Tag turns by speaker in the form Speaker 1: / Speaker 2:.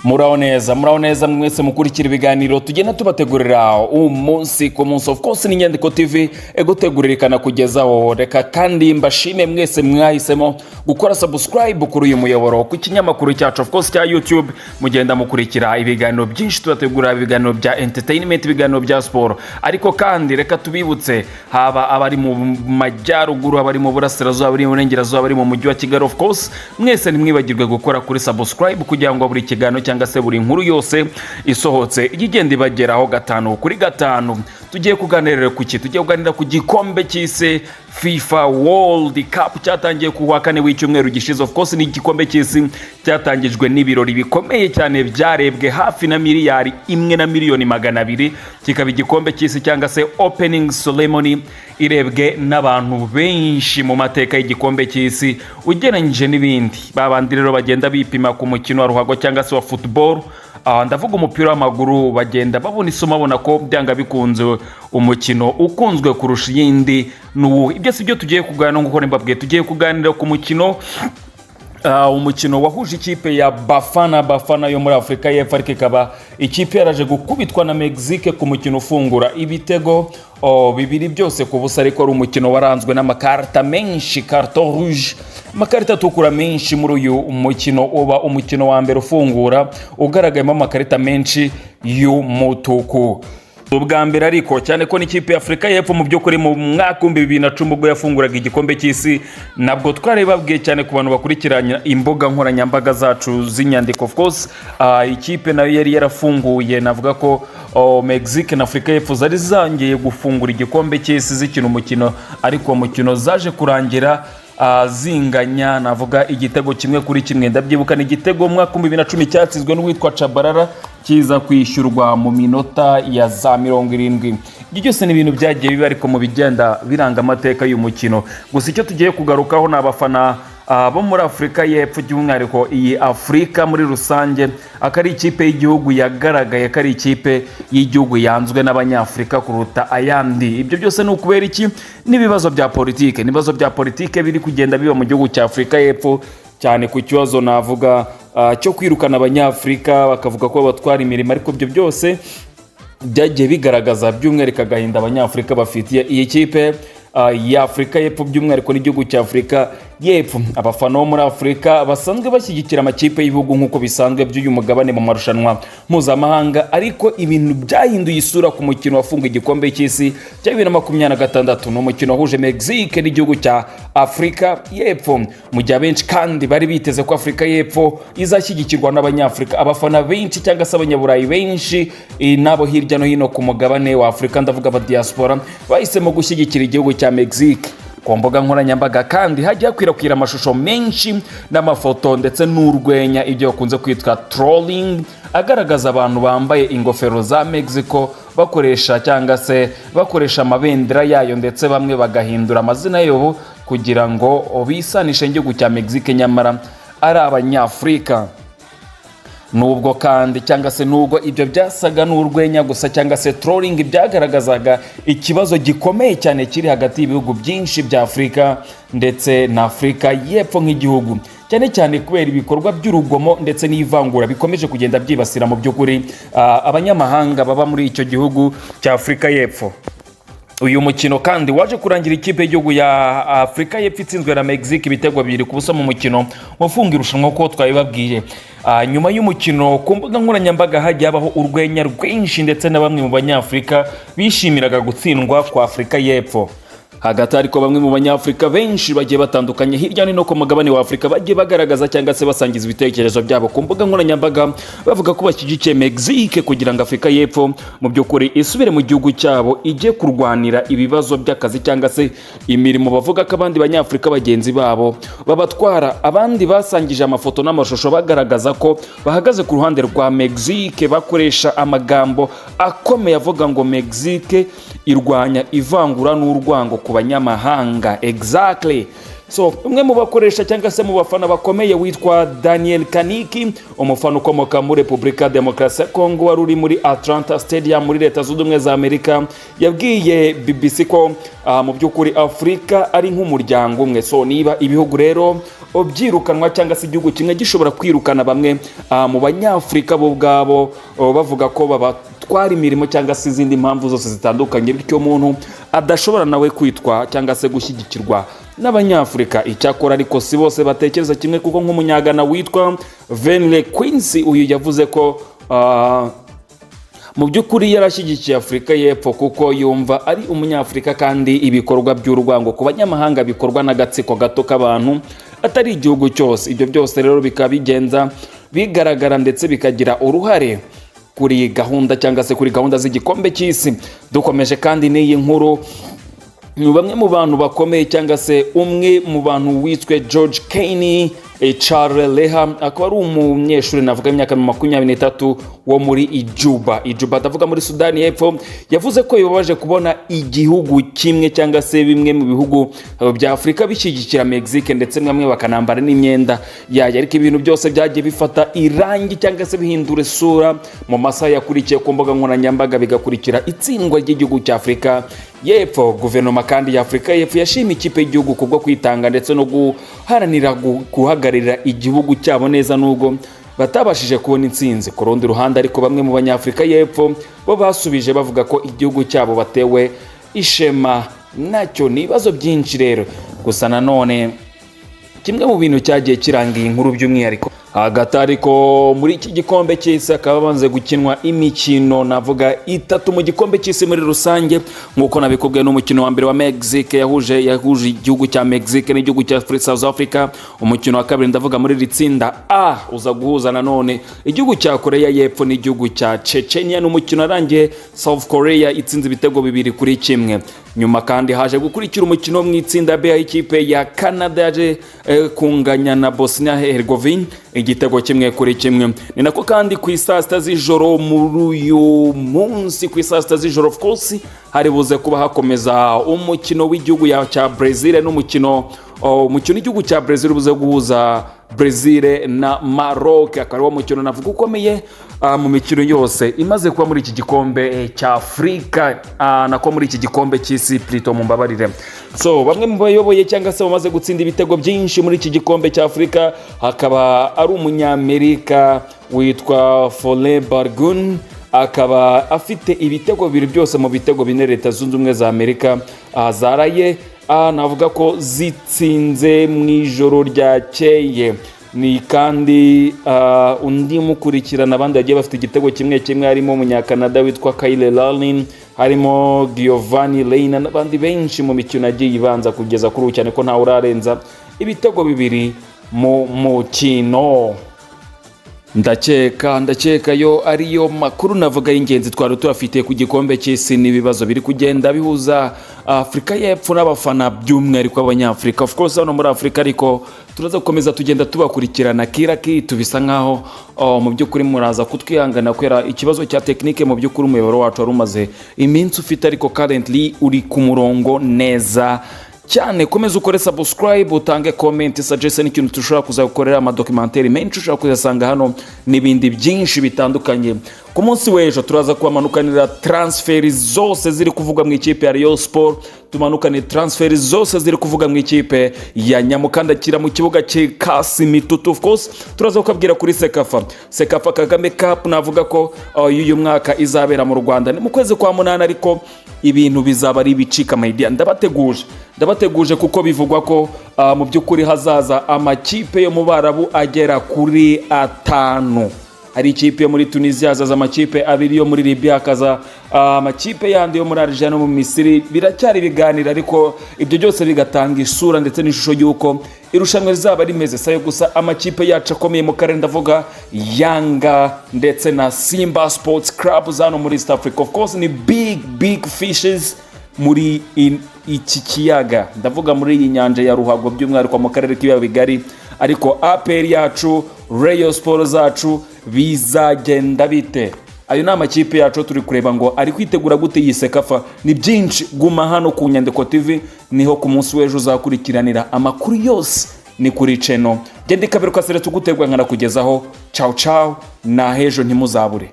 Speaker 1: Muraho neza mwese mukurikira ibiganiro tugenda tubategurira umunsi ku munsi. Of course ni Nyandiko TV eguteguririkana kugezaho. Reka kandi mbashime mwese mwahisemo gukora subscribe kuri uyu muyoboro ku kinyamakuru cyacu of course cya YouTube. Mugenda mukurikira ibiganiro byinshi tubategura, ibiganiro bya entertainment, ibiganiro bya sport. Ariko kandi reka tubibutse haba abari mu majyaruguru, abari mu burasirazuba, abari mu burengerazuba, abari mu mujyi wa Kigali of course mwese nimwibagirwe gukora kuri subscribe kugira ngo buri kiganiro cyangwa se buri nkuru yose isohotse igenda ibageraho gatanu kuri gatanu. Tugiye kuganira ku ki? Tugiye kuganira ku gikombe cy'isi FIFA World Cup cyatangiye ku wa kane w'icyumweru gishize. Of course ni igikombe cy'isi cyatangijwe n'ibirori bikomeye cyane byarebwe hafi na miliyari 1,200,000. Kikaba igikombe cy'isi cyangwa se opening ceremony irebwe n'abantu benshi mu mateka y'igikombe cy'isi ugereranyije n'ibindi. Babandi rero bagenda bipima ku mukino wa ruhago cyangwa se wa football, ndavuga umupira w'amaguru, bagenda babona isomo, babona ko byanga bikunze umukino ukunzwe kurusha iyindi. Ibyo si byo tugiye kuganira, nk'uko mbabwiye tugiye kuganira ku mukino umukino wahuje ikipe ya Bafana yo muri Afurika y'Epfo, ariko ikaba ikipe yaraje gukubitwa na Mexique ku mukino ufungura ibitego bibiri byose ku busa. Ariko ari umukino waranzwe n'amakarita menshi, carton rouge, amakarita atukura menshi. Muri uyu umukino uba umukino wa mbere ufungura ugaragayemo amakarita menshi y'umutuku ubwa mbere. Ariko cyane ko n'ikipe ya Afurika y'Epfo mu by'ukuri mu mwaka wa 2010 ubwo yafunguraga igikombe cy'isi, nabwo twarebabwiye cyane ku bantu bakurikiranya imbuga nkoranyambaga zacu z'inyandiko. Of course ikipe nayo yari yarafunguye, navuga ko Mexique na Afurika y'Epfo zari zangiye gufungura igikombe cy'isi zikina umukino, ariko umukino zaje kurangira zinganya, navuga igitego kimwe kuri kimwe. Ndabyibuka ni igitego mu mwaka wa 2010 cyatsinzwe n'uwitwa Chabarara kiza kwishyurwa mu minota ya za 70. Ibyo byose ni ibintu byagiye biba ariko mu bigenda biranga amateka y'umukino. Gusa icyo tugiye kugarukaho ni abafana bo muri Afurika y'Epfo, by'umwihariko iyi Afurika muri rusange, akari ikipe y'igihugu yagaragaye ko ari ikipe y'igihugu yanzwe n'abanyafurika kuruta ayandi. Ibyo byose ni ukubera iki? N'ibibazo bya politike, n'ibibazo bya politike biri kugenda biba mu gihugu cya Afurika y'Epfo, cyane ku kibazo navuga cyo kwirukana abanyafurika bakavuga ko batwara imirimo. Ariko ibyo byose byagiye bigaragaza by'umwihariko agahinda abanyafurika bafitiye iyi kipe ya Afurika y'Epfo, by'umwihariko n'igihugu cya Afurika y'Epfo. Abafana bo muri Afurika basanzwe bashyigikira amakipe y'ibihugu nk'uko bisanzwe by'uyu mugabane mu marushanwa mpuzamahanga, ariko ibintu byahinduye isura ku mukino wafunga igikombe cy'isi cya 2026. Ni umukino wahuje Mexique n'igihugu cya Afurika y'Epfo, mu gihe benshi kandi bari biteze ko Afurika y'Epfo izashyigikirwa n'abanyafurika. Abafana benshi cyangwa se abanyaburayi benshi nabo hirya no hino ku mugabane wa Afurika, ndavuga aba diaspora, bahisemo gushyigikira igihugu cya Mexique. Ku mbuga nkoranyambaga kandi hajya kwirakwira amashusho menshi n'amafoto ndetse n'urwenya, ibyo bakunze kwitwa trolling, agaragaza abantu bambaye ingofero za Mexico bakoresha cyangwa se bakoresha amabendera yayo, ndetse bamwe bagahindura amazina yabo kugira ngo bisanishe n'igihugu cya Mexique nyamara ari abanyafurika. Nubwo kandi cyangwa se nubwo ibyo byasaga n'urwenya gusa cyangwa se trolling, byagaragazaga ikibazo gikomeye cyane kiri hagati y'ibihugu byinshi bya Afurika ndetse na Afurika y'Epfo nk'igihugu, cyane cyane kubera ibikorwa by'urugomo ndetse n'ivangura bikomeje kugenda byibasira mu by'ukuri abanyamahanga baba muri icyo gihugu cya Afurika y'Epfo. Uyu mukino kandi waje kurangira ikipe y'igihugu ya Afurika y'Epfo itsinzwe na Mexique ibitego 2 ku busa mu mukino wafunga irushanwa ko twabibabwiye. Nyuma y'umukino ku mbuga nkoranyambaga hajya habaho urwenya rwinshi, ndetse na bamwe mu banyafurika bishimiraga gutsindwa kwa Afurika y'Epfo. Hagati ariko bamwe mu banyafurika benshi bagiye batandukanye hirya no hino ku mugabane wa Afurika bagiye bagaragaza cyangwa se basangiza ibitekerezo byabo ku mbuga nkoranyambaga, bavuga ko bashyigikiye Mexique kugira ngo Afurika y'Epfo mu by'ukuri isubire mu gihugu cyabo ijye kurwanira ibibazo by'akazi cyangwa se imirimo. Bavuga ko abandi banyafurika bagenzi babo babatwara. Abandi basangije amafoto n'amashusho bagaragaza ko bahagaze ku ruhande rwa Mexique, bakoresha amagambo akomeye avuga ngo Mexique irwanya ivangura n'urwango ku banyamahanga. Exactly. So umwe mu bakoresha cyangwa se mu bafana bakomeye witwa Daniel Kaniki, umufana ukomoka muri Repubulika Demokarasi ya Kongo wari uri muri Atlanta Stadium muri Leta Zunze Ubumwe za Amerika, yabwiye BBC ko mu by'ukuri Afurika ari nk'umuryango umwe. So niba ibihugu rero byirukanwa cyangwa se igihugu kimwe gishobora kwirukana bamwe mu banyafurika bo ubwabo bavuga ko babatwara imirimo cyangwa se izindi mpamvu zose zitandukanye, bityo umuntu adashobora nawe kwitwa cyangwa se gushyigikirwa n'abanyafurika. Icyakora ariko si bose batekereza kimwe, kuko nk'umunyagana witwa Venle Quincy uyu yavuze ko mu by'ukuri yarashyigikiye Afurika y'Epfo kuko yumva ari umunyafurika kandi ibikorwa by'urwango ku banyamahanga bikorwa n'agatsiko gato k'abantu atari igihugu cyose. Ibyo byose rero bikaba bigenza bigaragara ndetse bikagira uruhare kuri gahunda cyangwa se kuri gahunda z'igikombe cy'isi. Dukomeje kandi n'iyi nkuru, bamwe mu bantu bakomeye cyangwa se umwe mu bantu witwe George Kane Charles Leha, akaba ari umunyeshuri navuga imyaka 23 wo muri Ijuba ndavuga muri Sudani y'Epfo, yavuze ko bibabaje kubona igihugu kimwe cyangwa se bimwe mu bihugu bya Afurika bishyigikira Mexique ndetse bamwe bakanambara n'imyenda yayo, ariko ibintu byose byagiye bifata irangi cyangwa se bihindura isura mu masaha yakurikiye ku mbuga nkoranyambaga bigakurikira itsindwa ry'igihugu cya Afurika y'Epfo. Guverinoma kandi ya Afurika y'Epfo yashimye ikipe y'igihugu kubwo kwitanga ndetse no guharanira guhagararira igihugu cyabo neza nubwo batabashije kubona intsinzi. Ku rundi ruhande ariko bamwe mu banyafurika y'Epfo bo basubije bavuga ko igihugu cyabo batewe ishema nacyo. Ni ibibazo byinshi rero, gusa nanone kimwe mu bintu cyagiye kiranga iyi nkuru by'umwihariko hagati ariko muri iki gikombe cy'isi akaba banze gukinwa imikino navuga 3 mu gikombe cy'isi muri rusange, nk'uko nabikubwiye n'umukino wa mbere wa Mexique yahuje igihugu cya Mexique n'igihugu cya South Africa. Umukino wa kabiri ndavuga muri ritsinda A uza guhuza nanone igihugu cya Korea y'Epfo n'igihugu cya Chechnya. N'umukino arangiye South Korea itsinze ibitego 2-1. Nyuma kandi haje gukurikira umukino mu itsinda B ikipe ya Canada yaje kunganya na Bosnia Herzegovina igitego 1-1. Ni nako kandi ku isaa 6 z'ijoro muri uyu munsi, ku isaa 6 z'ijoro of course hari buze kuba hakomeza umukino w'igihugu cya Brazil n'umukino w'igihugu cya Brazil buze guhuza Brazil na Maroc. Akaba ari umukino navuga ukomeye mu mikino yose imaze kuba muri iki gikombe cya Afurika nako muri iki gikombe cy'isi plito mu mbabarire. So bamwe mu bayoboye cyangwa se bamaze gutsinda ibitego byinshi muri iki gikombe cya Afurika hakaba ari umunyamerika witwa Fole Bargun, akaba afite ibitego 2 byose mu bitego 4 Leta Zunze Ubumwe za Amerika zaraye navuga ko zitsinze mu ijoro ryakeye. Ni kandi undi mukurikirana abandi bagiye bafite igitego 1 harimo umunyakanada witwa Kyle Lalin, harimo Giovanni Reina n'abandi benshi mu mikino agiye ibanza kugeza kuri cyane ko ntawe urarenza ibitego 2 mu mukino. Ndakeka yo ariyo makuru navuga y'ingenzi twari turafite ku gikombe cy'isi n'ibibazo biri kugenda bihuza Afurika y'Epfo n'abafana by'umwihariko abanyafurika. Of course hano muri Afurika ariko turaza gukomeza tugenda tubakurikirana kiraki tubisa nkaho mu by'ukuri muraza kutwihangana kwera ikibazo cya technique. Mu by'ukuri umuyoboro wacu warumaze iminsi ufite ariko currently uri ku murongo neza cyane. Komeza ukore subscribe, utange comment, suggestion ikintu tushobora kuzakorera amadocumentary menshi ushobora kuzasanga hano n'ibindi byinshi bitandukanye. Ku munsi w'ejo turaza kubamanukanira transfer zose ziri kuvuga mu ikipe ya Rayon Sport, tumanukane transfer zose ziri kuvuga mu ikipe ya Nyamukandakira mu kibuga cy'Kasimitutu. Of course turaza kubabwira kuri Sekafa Kagame Cup navuga ko uyu mwaka izabera mu Rwanda ni mu kwezi kwa 8, ariko ibintu bizaba ari bicika media. Ndabateguje kuko bivugwa ko mu by'ukuri hazaza amakipe yo mu Barabu agera kuri 5. Hari ikipe yo muri Tunisia, hazaza amakipe 2 yo muri Libya, hakaza amakipe yandi yo muri Algeria no mu Misiri. Biracyari biganira ariko ibyo byose bigatanga isura ndetse n'ishusho y'uko irushanwa rizaba rimeze. Sayo gusa amakipe yacu akomeye mu karere ndavuga Yanga ndetse na Simba Sports Club zano muri East Africa. Of course ni big fishes muri iki kiyaga, ndavuga muri iyi nyanja ya Ruhago by'umwihariko mu karere k'ibiyaga bigari. Ariko APR yacu, Rayon Sport zacu bizagenda bite? Ayo ni amakipe yacu turi kureba ngo ari kwitegura gute iyi Sekafa. Ni byinshi, guma hano ku Nyandiko TV niho ku munsi w'ejo uzakurikiranira amakuru yose ni kuri channel. Gende kaberuka sere tugutegwa nkana kugezaho. Ciao na hejo ntimuzabure.